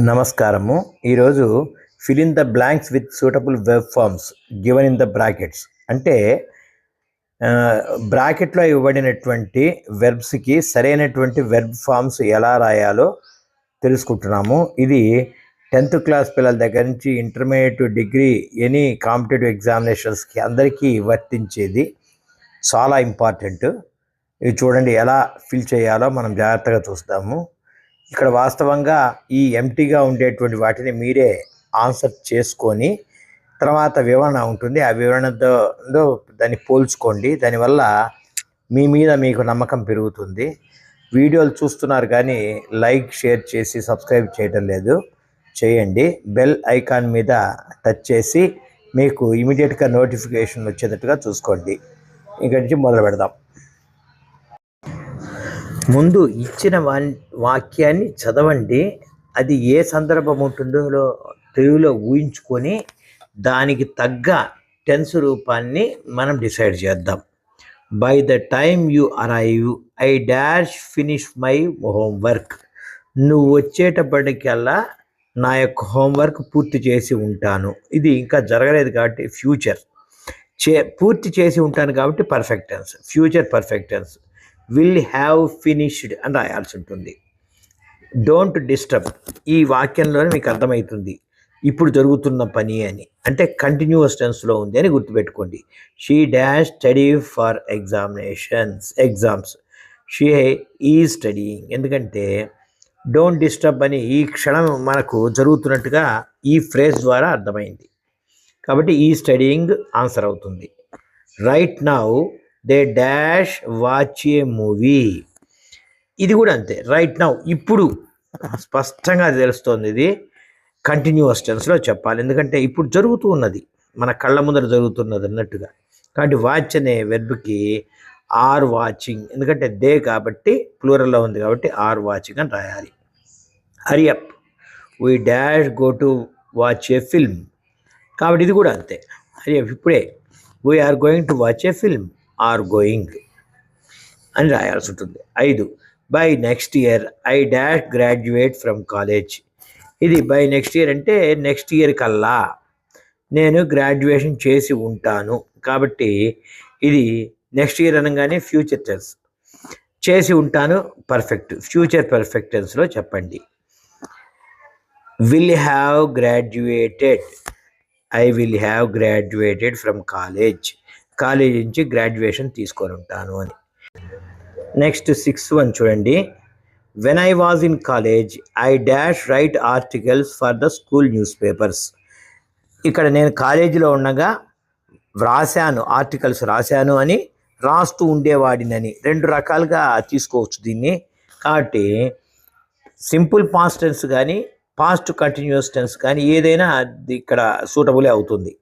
నమస్కారము. ఈరోజు fill in the blanks with suitable verb forms given in the brackets అంటే బ్రాకెట్లో ఇవ్వబడినటువంటి వెర్బ్స్కి సరైనటువంటి వెర్బ్ ఫార్మ్స్ ఎలా రాయాలో తెలుసుకుంటున్నాము. ఇది 10th క్లాస్ పిల్లల దగ్గర నుంచి ఇంటర్మీడియట్ డిగ్రీ ఎనీ కాంపిటేటివ్ ఎగ్జామినేషన్స్కి అందరికీ వర్తించేది. చాలా ఇంపార్టెంట్. ఇది చూడండి ఎలా ఫిల్ చేయాలో మనం జాగ్రత్తగా చూస్తాము. ఇక్కడ వాస్తవంగా ఈ ఎంటీగా ఉండేటువంటి వాటిని మీరే ఆన్సర్ చేసుకొని తర్వాత వివరణ ఉంటుంది. ఆ వివరణతో దాన్ని పోల్చుకోండి. దానివల్ల మీ మీద మీకు నమ్మకం పెరుగుతుంది. వీడియోలు చూస్తున్నారు కానీ లైక్ షేర్ చేసి సబ్స్క్రైబ్ చేయడం లేదు, చేయండి. బెల్ ఐకాన్ మీద టచ్ చేసి మీకు ఇమీడియట్గా నోటిఫికేషన్ వచ్చేటట్టుగా చూసుకోండి. ఇక్కడి నుంచి మొదలు పెడదాం. ముందు ఇచ్చిన వాక్యాన్ని చదవండి. అది ఏ సందర్భం ఉంటుందో తెలుగులో ఊహించుకొని దానికి తగ్గ టెన్స్ రూపాన్ని మనం డిసైడ్ చేద్దాం. By the time you arrive I dash finish my homework. నువ్వు వచ్చేటప్పటికల్లా నా యొక్క హోంవర్క్ పూర్తి చేసి ఉంటాను. ఇది ఇంకా జరగలేదు కాబట్టి ఫ్యూచర్. పూర్తి చేసి ఉంటాను కాబట్టి perfect tense, future perfect tense. Will have finished అని రాయాల్సి ఉంటుంది. డోంట్ డిస్టర్బ్ ఈ వాక్యంలోనే మీకు అర్థమవుతుంది ఇప్పుడు జరుగుతున్న పని అని, అంటే కంటిన్యూస్ టెన్స్లో ఉంది అని గుర్తుపెట్టుకోండి. She dash study for exams. She is studying. ఎందుకంటే డోంట్ డిస్టర్బ్ అని ఈ క్షణం మనకు జరుగుతున్నట్టుగా ఈ ఫ్రేజ్ ద్వారా అర్థమైంది కాబట్టి ఈ స్టడీయింగ్ ఆన్సర్ అవుతుంది. Right now they dash watch A movie. ఇది కూడా అంతే. రైట్ నౌ ఇప్పుడు స్పష్టంగా తెలుస్తోంది. ఇది కంటిన్యూస్ టెన్స్లో చెప్పాలి, ఎందుకంటే ఇప్పుడు జరుగుతూ ఉన్నది, మన కళ్ళ ముందర జరుగుతున్నది అన్నట్టుగా. కాబట్టి వాచ్ అనే వెర్బ్కి ఆర్ వాచింగ్, ఎందుకంటే దే కాబట్టి ప్లూరల్లో ఉంది కాబట్టి ఆర్ వాచింగ్ అని రాయాలి. Hurry up we dash go to watch a film. కాబట్టి ఇది కూడా అంతే. హరి అప్ ఇప్పుడే. We are going to watch a film are going అని రాయాల్సి ఉంటుంది. 5 by next year I dash graduate from college. ఇది బై నెక్స్ట్ ఇయర్ అంటే నెక్స్ట్ ఇయర్ కల్లా నేను గ్రాడ్యుయేషన్ చేసి ఉంటాను కాబట్టి ఇది నెక్స్ట్ ఇయర్ అనగానే ఫ్యూచర్ టెన్స్. చేసి ఉంటాను పర్ఫెక్ట్, ఫ్యూచర్ పర్ఫెక్ట్ టెన్స్లో చెప్పండి. Will have graduated I will have graduated from college నుంచి గ్రాడ్యుయేషన్ తీసుకొని ఉంటాను అని. నెక్స్ట్ 6th వన్ చూడండి. When I was in college I dash write articles for the school newspapers. ఇక్కడ నేను కాలేజీలో ఉండగా వ్రాసాను, ఆర్టికల్స్ రాశాను అని, రాస్తూ ఉండేవాడినని. 2 రకాలుగా తీసుకోవచ్చు దీన్ని. కాబట్టి సింపుల్ పాస్ట్ టెన్స్ కానీ పాస్ట్ కంటిన్యూస్ టెన్స్ కానీ ఏదైనా ఇక్కడ సూటబులే అవుతుంది.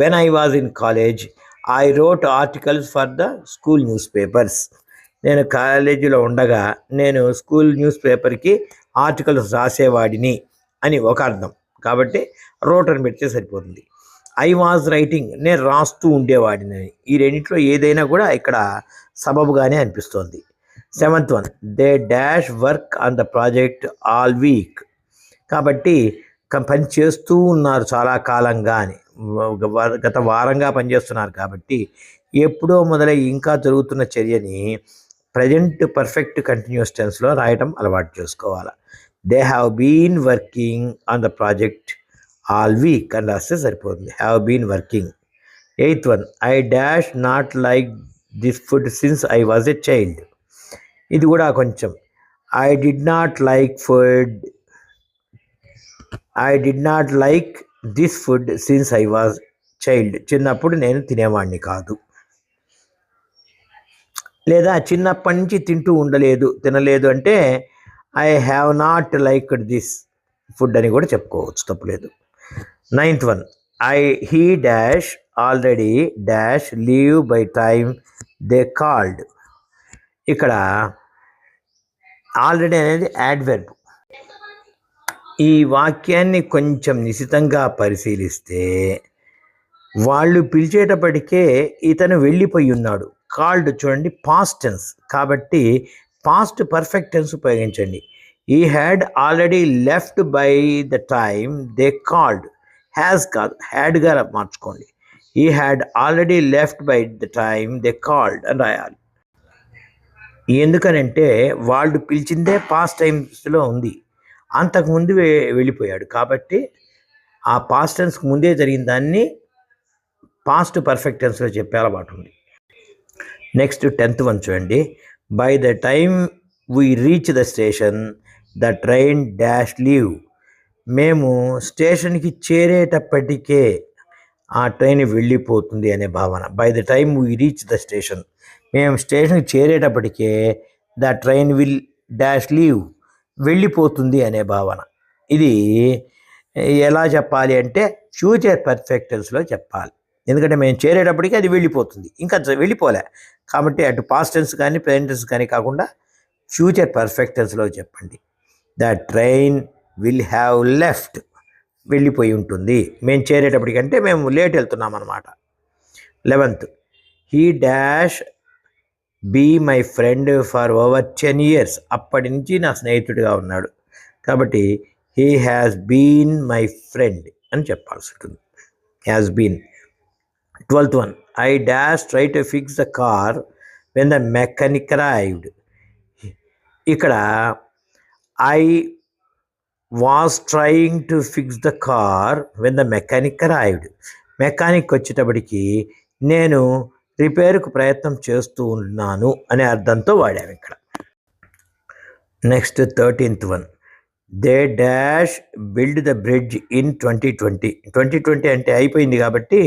When I was in college I wrote articles for the school news papers. నేను కాలేజీలో ఉండగా నేను స్కూల్ న్యూస్ పేపర్కి ఆర్టికల్స్ రాసేవాడిని అని ఒక అర్థం, కాబట్టి రోట్ అని పెడితే సరిపోతుంది. ఐ వాజ్ రైటింగ్, నేను రాస్తూ ఉండేవాడిని. ఈ రెండింటిలో ఏదైనా కూడా ఇక్కడ సబబుగానే అనిపిస్తోంది. 7th one they dash work on the project all week. కాబట్టి పని చేస్తూ ఉన్నారు చాలా కాలంగా అని, గత వారంగా పనిచేస్తున్నారు కాబట్టి ఎప్పుడో మొదలై ఇంకా జరుగుతున్న చర్యని ప్రజెంట్ పర్ఫెక్ట్ కంటిన్యూస్ టెన్స్లో రాయటం అలవాటు చేసుకోవాలి. They have been working on the project all week అని రాస్తే సరిపోతుంది. Have been working. 8th one I dash not like this food since I was a child. ఇది కూడా కొంచెం I did not like this food since I was child. చిన్నప్పుడు నేను తినేవాడిని కాదు, లేదా చిన్నప్పటి నుంచి తినలేదు అంటే I have not liked this food అని కూడా చెప్పుకోవచ్చు, తప్పులేదు. 9th one he dash already dash leave by time they called. ఇక్కడ ఆల్రెడీ అనేది యాడ్వర్బ్. ఈ వాక్యాన్ని కొంచెం నిశితంగా పరిశీలిస్తే వాళ్ళు పిలిచేటప్పటికే ఇతను వెళ్ళిపోయి ఉన్నాడు. కాల్డ్ చూడండి పాస్ట్ టెన్స్ కాబట్టి పాస్ట్ పర్ఫెక్ట్ టెన్స్ ఉపయోగించండి. He had already left by the time they called. Has కాదు, హ్యాడ్గా మార్చుకోండి. He had already left by the time they called అని రాయాలి. ఎందుకనంటే వాళ్ళు పిలిచిందే పాస్ట్ టైమ్స్లో ఉంది, అంతకుముందు వెళ్ళిపోయాడు. కాబట్టి ఆ పాస్ట్ టెన్స్కి ముందే జరిగిన దాన్ని పాస్ట్ పర్ఫెక్ట్ టెన్స్లో చెప్పే అలవాటు ఉంది. నెక్స్ట్ 10th వన్ చూడండి. By the time we reach the station the train dash leave. మేము స్టేషన్కి చేరేటప్పటికే ఆ ట్రైన్ వెళ్ళిపోతుంది అనే భావన. By the time we reach the station, మేము స్టేషన్కి చేరేటప్పటికే the train will dash leave, వెళ్ళిపోతుంది అనే భావన. ఇది ఎలా చెప్పాలి అంటే ఫ్యూచర్ పర్ఫెక్ట్ టెన్స్లో చెప్పాలి. ఎందుకంటే మేము చేరేటప్పటికి అది వెళ్ళిపోతుంది, ఇంకా వెళ్ళిపోలే. కాబట్టి అటు పాస్ట్ టెన్స్ కానీ ప్రెజెంట్ టెన్స్ కానీ కాకుండా ఫ్యూచర్ పర్ఫెక్ట్ టెన్స్లో చెప్పండి. The train will have left, వెళ్ళిపోయి ఉంటుంది. మేము చేరేటప్పటికంటే మేము లేట్ వెళ్తున్నాం అన్నమాట. 11th, he dash be my friend for over 10 years. అప్పటి నుంచి నా స్నేహితుడిగా ఉన్నాడు. కాబట్టి he has been my friend అని చెప్పాల్సి ఉంటుంది. Has been. 12th one, I dash try to fix the car when the mechanic arrived. ఇక్కడ I was trying to fix the car when the mechanic arrived. Mechanic వచ్చేటప్పటికి నేను రిపేర్కు ప్రయత్నం చేస్తూ ఉన్నాను అనే అర్థంతో వాడాము ఇక్కడ. Next 13th one, they dash build the bridge in 2020. 2020 అంటే అయిపోయింది కాబట్టి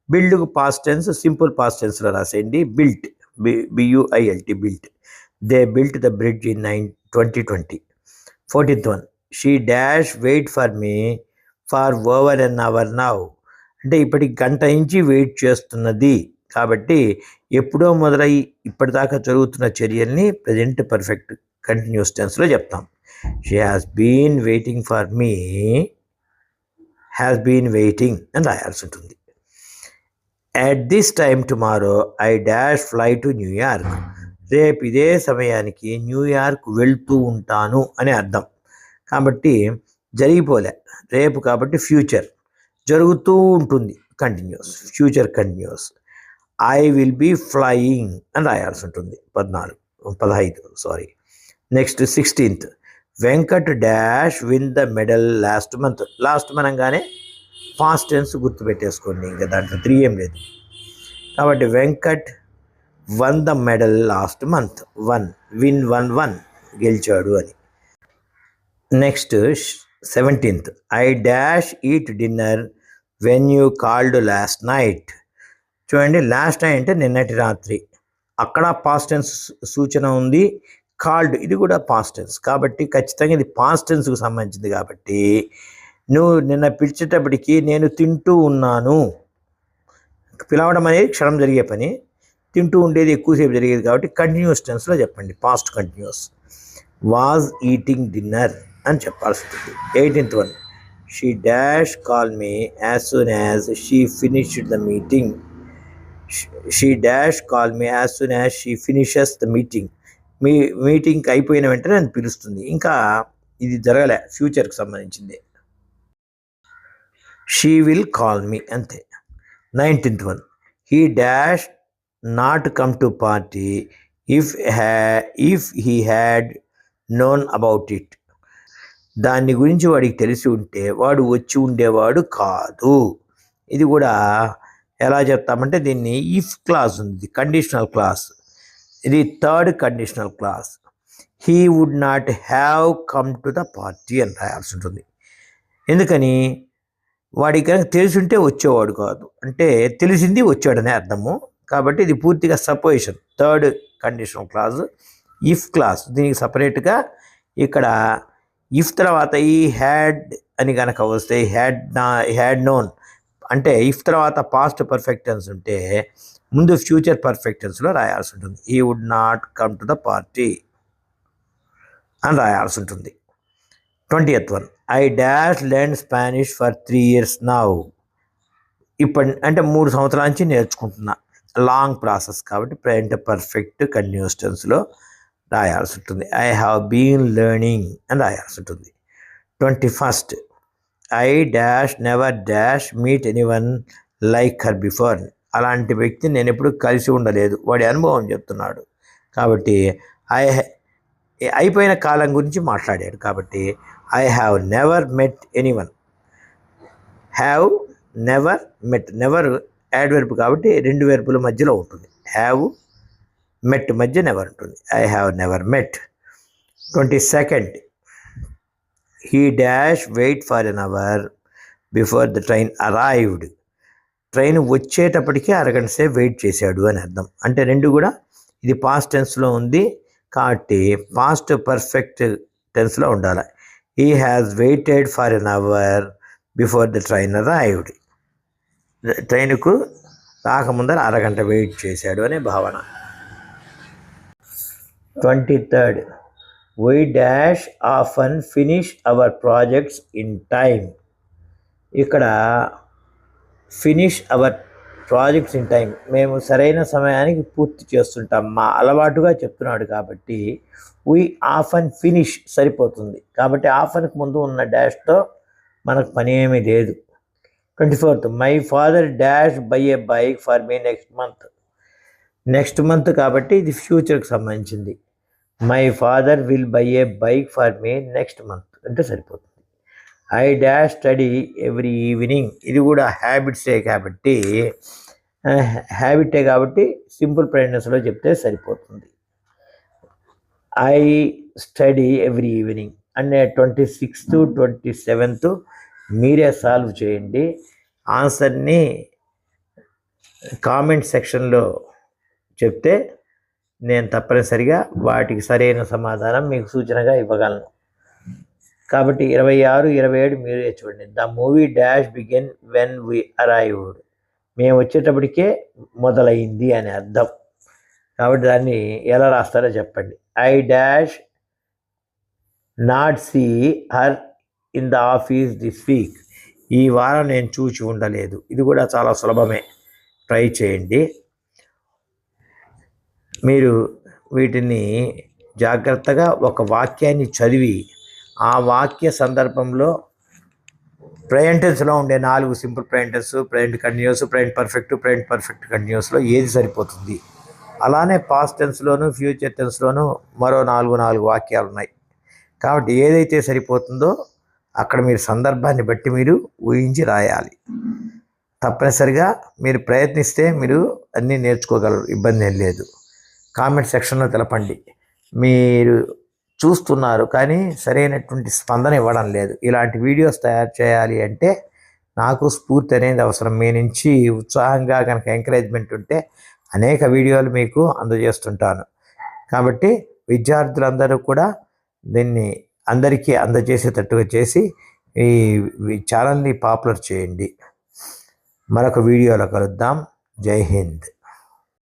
బిల్డ్కు పాస్ట్ టెన్స్ సింపుల్ పాస్ట్ టెన్స్లో రాసేయండి. Built, BUILT, built. They built the bridge in 2020. 14th one, she dash wait for me for over an hour now. అంటే ఇప్పటికి గంట నుంచి వెయిట్ చేస్తున్నది. కాబట్టి ఎప్పుడో మొదలై ఇప్పటిదాకా జరుగుతున్న చర్యల్ని ప్రజెంట్ పర్ఫెక్ట్ కంటిన్యూస్ టెన్స్లో చెప్తాం. She has been waiting for me, has been waiting అని రాయాల్సి ఉంటుంది. At this time tomorrow I dash fly to New York. రేపు ఇదే సమయానికి న్యూయార్క్ వెళ్తూ ఉంటాను అని అర్థం. కాబట్టి జరిగిపోలే, రేపు కాబట్టి ఫ్యూచర్, జరుగుతూ ఉంటుంది continuous, future continuous. I will be flying అని రాయాల్సి ఉంటుంది. 15. Next 16th, Venkat dash win the medal last month. Last అనగానే పాస్ట్ టెన్స్ గుర్తుపెట్టేసుకోండి, ఇంకా దాంట్లో 3 ఏం లేదు. కాబట్టి Venkat won the medal last month. Won గెలిచాడు అని. Next 17th, I dash eat dinner when you called last night. చూడండి, లాస్ట్ నైట్ అంటే నిన్నటి రాత్రి, అక్కడ పాస్ట్ టెన్స్ సూచన ఉంది. కాల్డ్ ఇది కూడా పాస్ట్ టెన్స్, కాబట్టి ఖచ్చితంగా ఇది పాస్ట్ టెన్స్కు సంబంధించింది. కాబట్టి నువ్వు నిన్న పిలిచేటప్పటికి నేను తింటూ ఉన్నాను. పిలవడం అనేది క్షణం జరిగే పని, తింటూ ఉండేది ఎక్కువసేపు జరిగేది. కాబట్టి కంటిన్యూస్ టెన్స్లో చెప్పండి, past continuous. Was eating dinner అని చెప్పాల్సి ఉంటుంది. 18th one, she dash call me as soon as she finished the meeting. She dash call me as soon as she finishes the meeting. మీటింగ్కి అయిపోయిన వెంటనే నన్ను పిలుస్తుంది. ఇంకా ఇది జరగలే, ఫ్యూచర్కి సంబంధించింది. షీ విల్ కాల్ మీ అంతే. 19th one, he dash not come to party if he had known about it. దాన్ని గురించి వాడికి తెలిసి ఉంటే వాడు వచ్చి ఉండేవాడు కాదు. ఇది కూడా ఎలా చెప్తామంటే దీన్ని ఇఫ్ క్లాస్ ఉంది, కండిషనల్ క్లాస్. ఇది 3rd conditional clause. He would not have come to the party అని రాయాల్సి ఉంటుంది. ఎందుకని? వాడికి కనుక తెలిసి ఉంటే వచ్చేవాడు కాదు, అంటే తెలిసింది వచ్చాడనే అర్థము. కాబట్టి ఇది పూర్తిగా supposition, 3rd conditional clause, if clause. దీనికి సపరేట్గా ఇఫ్ తర్వాత ఈ హ్యాడ్ అని కనుక వస్తే హ్యాడ్ నోన్ అంటే ఇఫ్ తర్వాత పాస్ట్ పర్ఫెక్ట్ టెన్స్ ఉంటే ముందు ఫ్యూచర్ పర్ఫెక్ట్ టెన్స్లో రాయాల్సి ఉంటుంది. He would not come to the party అని రాయాల్సి ఉంటుంది. 20th one, I dash learn Spanish for 3 years now. అంటే 3 సంవత్సరాల నుంచి నేర్చుకుంటున్నా. లాంగ్ ప్రాసెస్ కాబట్టి ప్రెజెంట్ పర్ఫెక్ట్ కంటిన్యూస్ టెన్స్లో రాయాల్సి ఉంటుంది. ఐ హ్యావ్ బీన్ లెర్నింగ్ అని రాయాల్సి ఉంటుంది. 21st, I dash never dash meet anyone like her before. అలాంటి వ్యక్తిని నేను ఎప్పుడు కలిసి ఉండలేదు, వాడి అనుభవం చెప్తున్నాడు. కాబట్టి అయిపోయిన కాలం గురించి మాట్లాడాడు. కాబట్టి I have never met anyone. Have never met, never adverb కాబట్టి రెండు వెర్బుల మధ్యలో ఉంటుంది. హ్యావ్ మెట్ మధ్య నెవర్ ఉంటుంది. I have never met. 22nd, he dash wait for an hour before the train arrived. Train వచ్చేటప్పటికే అరగంట సేపు వెయిట్ చేశాడు అని అర్థం. అంటే రెండు కూడా ఇది పాస్ట్ టెన్స్లో ఉంది కాబట్టి పాస్ట్ పర్ఫెక్ట్ టెన్స్లో ఉండాలి. He has waited for an hour before the train arrived. ట్రైన్కు రాకముందర అరగంట వెయిట్ చేశాడు అనే భావన. 23rd, we dash often finish our projects in time. ఇక్కడ finish our projects in time, మేము సరైన సమయానికి పూర్తి చేస్తుంటాం, మా అలవాటుగా చెప్తున్నాడు కాబట్టి వీ ఆఫన్ ఫినిష్ సరిపోతుంది. కాబట్టి ఆఫన్కి ముందు ఉన్న డాష్తో మనకు పని ఏమీ లేదు. 24th, my father dash by A bike for me next month. Next month కాబట్టి ఇది ఫ్యూచర్కి సంబంధించింది. My father will buy A bike for me next month అంటే సరిపోతుంది. I dash study every evening, ఇది కూడా హ్యాబిట్సే కాబట్టి సింపుల్ ప్రెజెంట్స్లో చెప్తే సరిపోతుంది. ఐ స్టడీ ఎవ్రీ ఈవినింగ్ అనే 26th, 27th మీరే సాల్వ్ చేయండి. ఆన్సర్ని కామెంట్ సెక్షన్లో చెప్తే నేను తప్పనిసరిగా వాటికి సరైన సమాధానం మీకు సూచనగా ఇవ్వగలను. కాబట్టి 26, 27 మీరే చూడండి. The movie dash begin when we arrived, మేము వచ్చేటప్పటికే మొదలైంది అని అర్థం. కాబట్టి దాన్ని ఎలా రాస్తారో చెప్పండి. I dash not see her in the office this week, ఈ వారం నేను చూచి ఉండలేదు. ఇది కూడా చాలా సులభమే, ట్రై చేయండి. మీరు వీటిని జాగ్రత్తగా ఒక వాక్యాన్ని చదివి ఆ వాక్య సందర్భంలో ప్రెజెంట్ టెన్స్లో ఉండే 4 simple present tense, present continuous, present perfect కంటిన్యూస్లో ఏది సరిపోతుంది. అలానే పాస్ట్ టెన్స్లోను ఫ్యూచర్ టెన్స్లోను మరో 4 వాక్యాలు ఉన్నాయి. కాబట్టి ఏదైతే సరిపోతుందో అక్కడ మీరు సందర్భాన్ని బట్టి మీరు ఊహించి రాయాలి. తప్పనిసరిగా మీరు ప్రయత్నిస్తే మీరు అన్నీ నేర్చుకోగలరు, ఇబ్బంది ఏం లేదు. కామెంట్ సెక్షన్లో తెలపండి. మీరు చూస్తున్నారు కానీ సరైనటువంటి స్పందన ఇవ్వడం లేదు. ఇలాంటి వీడియోస్ తయారు చేయాలి అంటే నాకు స్ఫూర్తి అనేది అవసరం. మీ నుంచి ఉత్సాహంగా కనుక ఎంకరేజ్మెంట్ ఉంటే అనేక వీడియోలు మీకు అందజేస్తుంటాను. కాబట్టి విద్యార్థులందరూ కూడా దీన్ని అందరికీ అందజేసేటట్టుగా చేసి ఈ ఛానల్ని పాపులర్ చేయండి. మరొక వీడియోలో కలుద్దాం. జై హింద్.